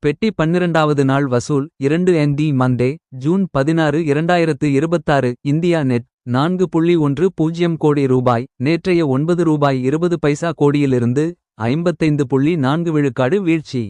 பெட்டி 12வது நாள் வசூல் 2 ND மந்தே ஜூன் 16 2026 இந்தியா நெட் 4.10 கோடி ரூபாய் நேற்றைய 9 ரூபாய் 20 பைசா கோடியிலிருந்து 55.4 விழுக்காடு வீழ்ச்சி.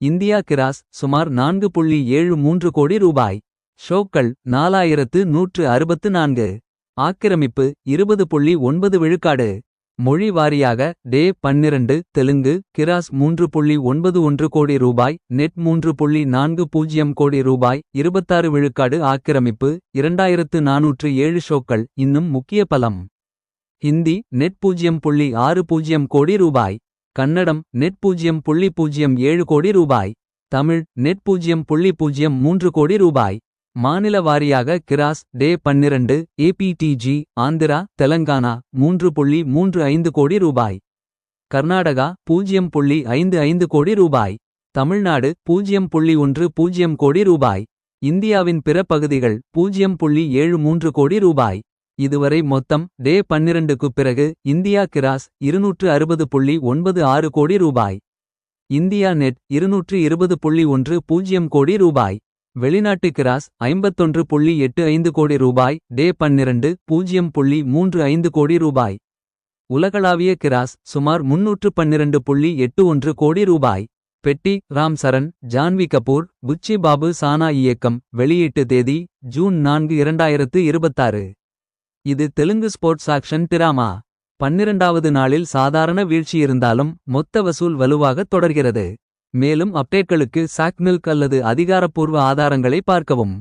இந்தியா கிராஸ் சுமார் 4.73 கோடி ரூபாய். ஷோக்கள் 4164. ஆக்கிரமிப்பு 20.9 விழுக்காடு. மொழி வாரியாக டே 12 தெலுங்கு கிராஸ் 3.91 கோடி ரூபாய் நெட் 3.40 கோடி ரூபாய் 26 விழுக்காடு ஆக்கிரமிப்பு 2407 ஷோக்கள் இன்னும் முக்கிய பலம். ஹிந்தி நெட் 0.60 கோடி ரூபாய். கன்னடம் நெட் 0.07 கோடி ரூபாய். தமிழ் நெட் 0.03 கோடி ரூபாய். மாநில வாரியாக கிராஸ் டே 12 APTG ஆந்திரா தெலங்கானா 3.35 கோடி ரூபாய். கர்நாடகா 0.55 கோடி ரூபாய். தமிழ்நாடு 0.10 கோடி ரூபாய். இந்தியாவின் பிற பகுதிகள் 0.73 கோடி ரூபாய். இதுவரை மொத்தம் டே 12க்குப் பிறகு இந்தியா கிராஸ் 260.96 கோடி ரூபாய். இந்தியா நெட் 220.10 கோடி ரூபாய். வெளிநாட்டு கிராஸ் 51.85 கோடி ரூபாய் டே 12 0.35 கோடி ரூபாய். உலகளாவிய கிராஸ் சுமார் 312.81 கோடி ரூபாய். பெட்டி ராம் சரண் ஜான்வி கபூர் புச்சி பாபு சானா இயக்கம் வெளியீட்டு தேதி ஜூன் 4 2026. இது தெலுங்கு ஸ்போர்ட்ஸ் ஆக்ஷன் டிராமா. 12வது நாளில் சாதாரண வீழ்ச்சி இருந்தாலும் மொத்த வசூல் வலுவாக தொடர்கிறது. மேலும் அப்டேட்களுக்கு சாக் மில்க் அல்லது அதிகாரப்பூர்வ ஆதாரங்களை பார்க்கவும்.